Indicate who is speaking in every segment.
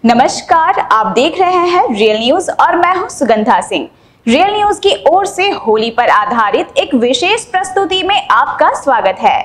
Speaker 1: नमस्कार, आप देख रहे हैं रियल न्यूज और मैं हूं सुगंधा सिंह। रियल न्यूज की ओर से होली पर आधारित एक विशेष प्रस्तुति में आपका स्वागत है।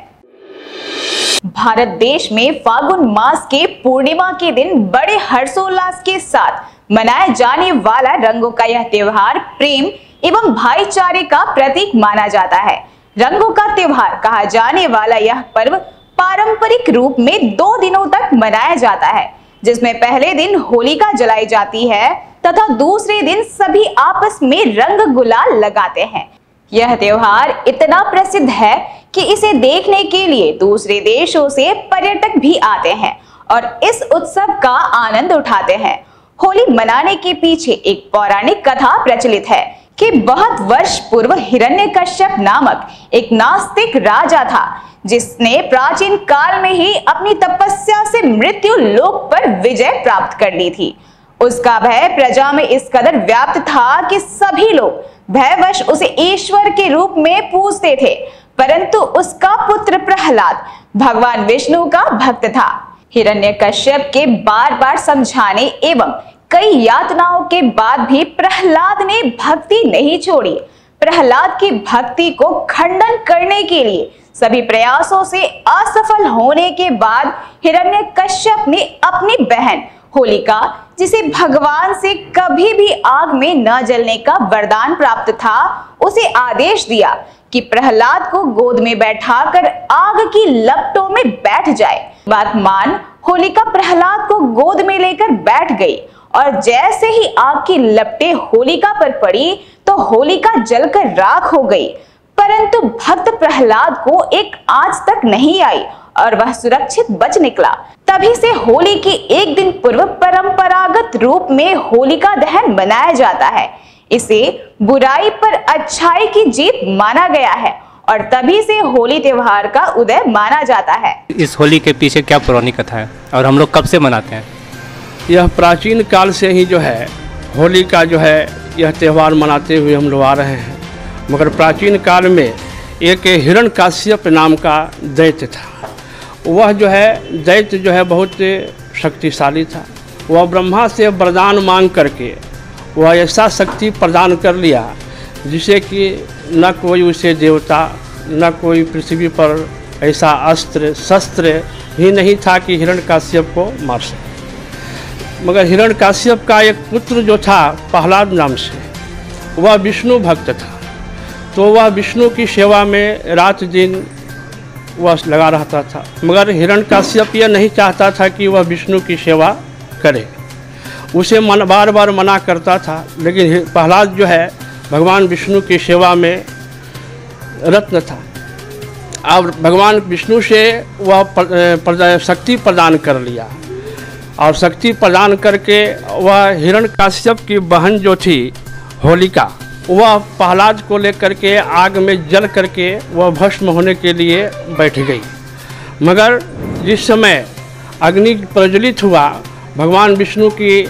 Speaker 1: भारत देश में फागुन मास के पूर्णिमा के दिन बड़े हर्षोल्लास के साथ मनाया जाने वाला रंगों का यह त्योहार प्रेम एवं भाईचारे का प्रतीक माना जाता है। रंगों का त्योहार कहा जाने वाला यह पर्व पारंपरिक रूप में 2 दिनों तक मनाया जाता है, जिसमें पहले दिन होलिका जलाई जाती है तथा दूसरे दिन सभी आपस में रंग गुलाल लगाते हैं। यह त्योहार इतना प्रसिद्ध है कि इसे देखने के लिए दूसरे देशों से पर्यटक भी आते हैं और इस उत्सव का आनंद उठाते हैं। होली मनाने के पीछे एक पौराणिक कथा प्रचलित है कि बहुत वर्ष पूर्व हिरण्यकश्यप नामक एक नास्तिक राजा था, जिसने प्राचीन काल में ही अपनी तपस्या से मृत्यु लोक पर विजय प्राप्त कर ली थी। उसका भय प्रजा में इस कदर व्याप्त था कि सभी लोग भयवश उसे ईश्वर के रूप में पूजते थे, परंतु उसका पुत्र प्रहलाद भगवान विष्णु का भक्त था। हिरण्यकश्यप के बार बार समझाने एवं कई यातनाओं के बाद भी प्रहलाद ने भक्ति नहीं छोड़ी। प्रहलाद की भक्ति को खंडन करने के लिए सभी प्रयासों से असफल होने के बाद हिरण्यकश्यप ने अपनी बहन होलिका, जिसे भगवान से कभी भी आग में न जलने का वरदान प्राप्त था, उसे आदेश दिया कि प्रहलाद को गोद में बैठाकर आग की लपटों में बैठ जाए। बात मान होलिका प्रहलाद को गोद में लेकर बैठ गई और जैसे ही आग की लपटें होलिका पर पड़ी तो होलिका जलकर राख हो गई, परंतु भक्त प्रहलाद को एक आंच तक नहीं आई और वह सुरक्षित बच निकला। तभी से होली के एक दिन पूर्व परंपरागत रूप में होलिका दहन मनाया जाता है। इसे बुराई पर अच्छाई की जीत माना गया है और तभी से होली त्योहार का उदय माना जाता है।
Speaker 2: इस होली के पीछे क्या पौराणिक कथा है और हम लोग कब से मनाते हैं?
Speaker 3: यह प्राचीन काल से ही जो है होली का जो है यह त्यौहार मनाते हुए हम लोग आ रहे हैं। मगर प्राचीन काल में एक हिरण्यकश्यप नाम का दैत्य था। वह जो है दैत्य जो है बहुत शक्तिशाली था। वह ब्रह्मा से वरदान मांग करके वह ऐसा शक्ति प्रदान कर लिया जिसे कि न कोई उसे देवता न कोई पृथ्वी पर ऐसा अस्त्र शस्त्र ही नहीं था कि हिरण्यकश्यप को मार सके। मगर हिरण्यकश्यप का एक पुत्र जो था प्रहलाद नाम से, वह विष्णु भक्त था, तो वह विष्णु की सेवा में रात दिन वह लगा रहता था। मगर हिरण्यकश्यप यह नहीं चाहता था कि वह विष्णु की सेवा करे, उसे बार बार मना करता था। लेकिन प्रहलाद जो है भगवान विष्णु की सेवा में रत्न था। अब भगवान विष्णु से वह शक्ति प्रदान कर लिया और शक्ति प्रदान करके वह हिरण्यकश्यप की बहन जो थी होलिका, वह प्रहलाद को लेकर के आग में जल करके वह भस्म होने के लिए बैठ गई। मगर जिस समय अग्नि प्रज्वलित हुआ, भगवान विष्णु की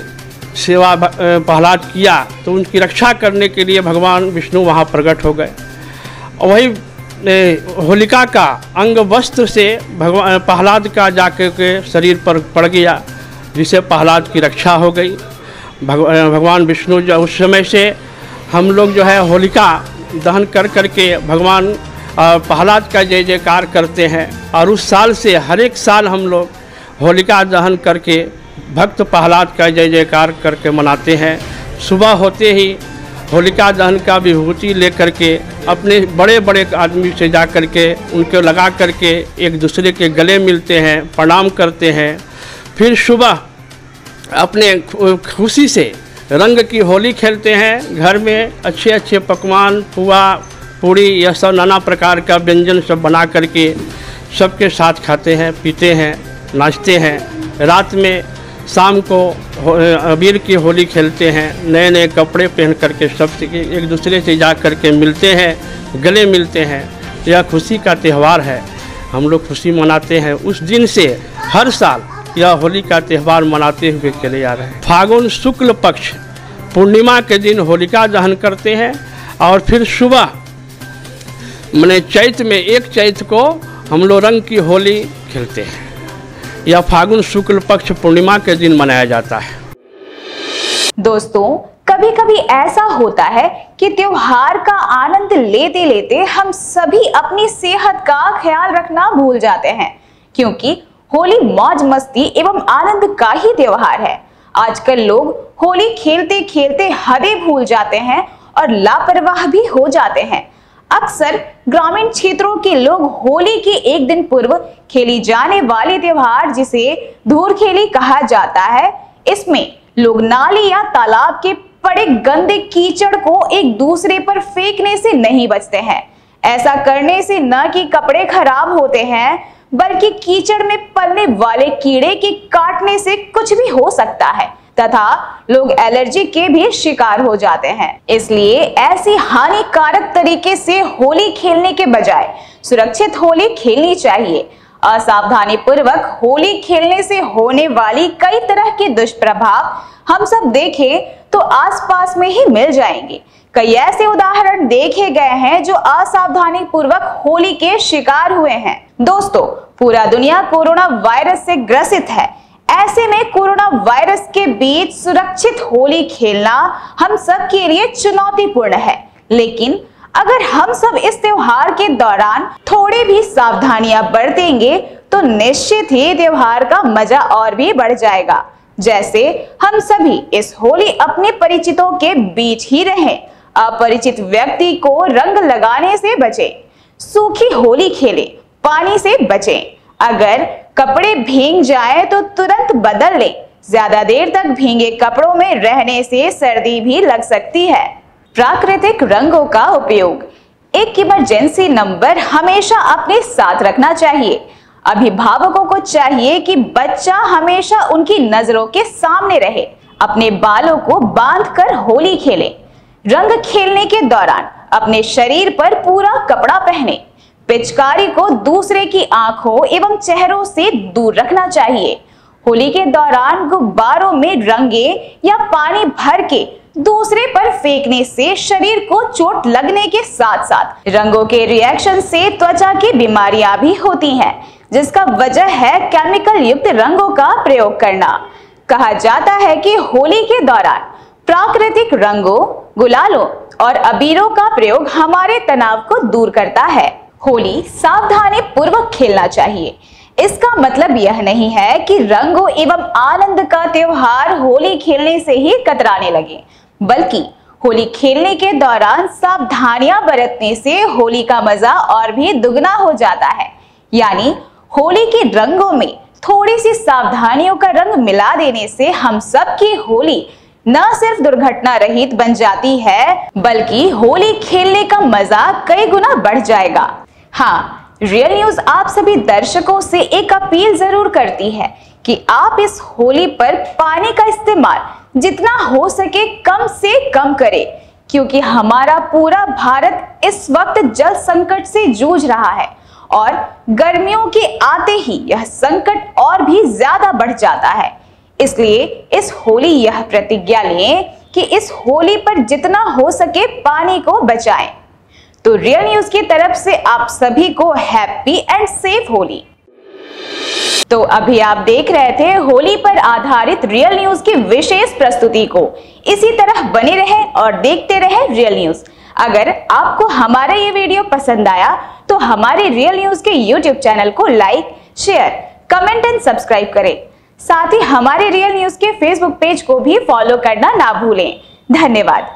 Speaker 3: सेवा प्रहलाद किया तो उनकी रक्षा करने के लिए भगवान विष्णु वहाँ प्रकट हो गए। वही होलिका का अंग वस्त्र से भगवान प्रहलाद का जाकर के शरीर पर पड़ गया, जिससे प्रहलाद की रक्षा हो गई। भगवान विष्णु जो उस समय से हम लोग जो है होलिका दहन कर करके भगवान प्रहलाद का जय जयकार करते हैं और उस साल से हर एक साल हम लोग होलिका दहन करके भक्त प्रहलाद का जय जयकार करके मनाते हैं। सुबह होते ही होलिका दहन का विभूति लेकर के अपने बड़े बड़े आदमी से जा कर के उनको लगा करके एक दूसरे के गले मिलते हैं, प्रणाम करते हैं। फिर सुबह अपने खुशी से रंग की होली खेलते हैं। घर में अच्छे अच्छे पकवान पुआ पूड़ी यह सब नाना प्रकार का व्यंजन सब बना करके सबके साथ खाते हैं, पीते हैं, नाचते हैं। रात में शाम को अबीर की होली खेलते हैं, नए नए कपड़े पहन करके सब एक दूसरे से जा करके मिलते हैं, गले मिलते हैं। यह खुशी का त्यौहार है, हम लोग खुशी मनाते हैं। उस दिन से हर साल यह होली का त्यौहार मनाते हुए चले आ रहे हैं। फागुन शुक्ल पक्ष पूर्णिमा के दिन होलिका दहन करते हैं और फिर सुबह माने चैत में 1 चैत को हम लोग रंग की होली खेलते हैं। यह फागुन शुक्ल पक्ष पूर्णिमा के दिन मनाया जाता है।
Speaker 1: दोस्तों, कभी कभी ऐसा होता है कि त्योहार का आनंद लेते लेते हम सभी अपनी सेहत का ख्याल रखना भूल जाते हैं, क्योंकि होली मौज मस्ती एवं आनंद का ही त्योहार है। आजकल लोग होली खेलते खेलते हदें भूल जाते हैं और लापरवाह भी हो जाते हैं। अक्सर ग्रामीण क्षेत्रों के लोग होली के एक दिन पूर्व खेली जाने वाली त्योहार, जिसे धूरखेली कहा जाता है, इसमें लोग नाली या तालाब के पड़े गंदे कीचड़ को एक दूसरे पर फेंकने से नहीं बचते हैं। ऐसा करने से न कि कपड़े खराब होते हैं, बल्कि कीचड़ में पलने वाले कीड़े के काटने से कुछ भी हो सकता है तथा लोग एलर्जी के भी शिकार हो जाते हैं। इसलिए ऐसी हानिकारक तरीके से होली खेलने के बजाय सुरक्षित होली खेलनी चाहिए। असावधानी पूर्वक होली खेलने से होने वाली कई तरह के दुष्प्रभाव हम सब देखें तो आसपास में ही मिल जाएंगे। कई ऐसे उदाहरण देखे गए हैं जो असावधानी पूर्वक होली के शिकार हुए हैं। दोस्तों, पूरा दुनिया कोरोना वायरस से ग्रसित है। ऐसे में कोरोना वायरस के बीच सुरक्षित होली खेलना हम सब के लिए चुनौतीपूर्ण है, लेकिन अगर हम सब इस त्योहार के दौरान थोड़ी भी सावधानियां बरतेंगे तो निश्चित ही त्योहार का मजा और भी बढ़ जाएगा। जैसे हम सभी इस होली अपने परिचितों के बीच ही रहें, अपरिचित व्यक्ति को रंग लगाने से बचें, सूखी होली खेलें, पानी से बचें, अगर कपड़े भीग जाए तो तुरंत बदल लें। ज्यादा देर तक भीगे कपड़ों में रहने से सर्दी भी लग सकती है। प्राकृतिक रंगों का उपयोग। एक इमरजेंसी नंबर हमेशा अपने साथ रखना चाहिए। अभिभावकों को चाहिए कि बच्चा हमेशा उनकी नजरों के सामने रहे। अपने बालों को बांधकर होली खेलें। रंग खेलने के दौरान अपने शरीर पर पूरा कपड़ा पहने। पिचकारी को दूसरे की आंखों एवं चेहरों से दूर रखना चाहिए। होली के दौरान गुब्बारों में रंगे या पानी भर के दूसरे पर फेंकने से शरीर को चोट लगने के साथ साथ रंगों के रिएक्शन से त्वचा की बीमारियां भी होती हैं, जिसका वजह है केमिकल युक्त रंगों का प्रयोग करना। कहा जाता है कि होली के दौरान प्राकृतिक रंगों, गुलालों और अबीरों का प्रयोग हमारे तनाव को दूर करता है। होली सावधानी पूर्वक खेलना चाहिए। इसका मतलब यह नहीं है कि रंगों एवं आनंद का त्योहार होली खेलने से ही कतराने लगे, बल्कि होली खेलने के दौरान सावधानियां बरतने से होली का मजा और भी दुगना हो जाता है। यानी होली के रंगों में थोड़ी सी सावधानियों का रंग मिला देने से हम सब की होली न सिर्फ दुर्घटना रहित बन जाती है, बल्कि होली खेलने का मजा कई गुना बढ़ जाएगा। हाँ, रियल न्यूज आप सभी दर्शकों से एक अपील जरूर करती है कि आप इस होली पर पानी का इस्तेमाल जितना हो सके कम से कम करें, क्योंकि हमारा पूरा भारत इस वक्त जल संकट से जूझ रहा है और गर्मियों के आते ही यह संकट और भी ज्यादा बढ़ जाता है। इसलिए इस होली यह प्रतिज्ञा लें कि इस होली पर जितना हो सके पानी को बचाएं। तो रियल न्यूज की तरफ से आप सभी को हैप्पी एंड सेफ होली। तो अभी आप देख रहे थे होली पर आधारित रियल न्यूज की विशेष प्रस्तुति को। इसी तरह बने रहें और देखते रहें रियल न्यूज। अगर आपको हमारा ये वीडियो पसंद आया तो हमारे रियल न्यूज के YouTube चैनल को like, share, comment and subscribe करें। साथ ही हमारे रियल न्यूज के फेसबुक पेज को भी फॉलो करना ना भूलें। धन्यवाद।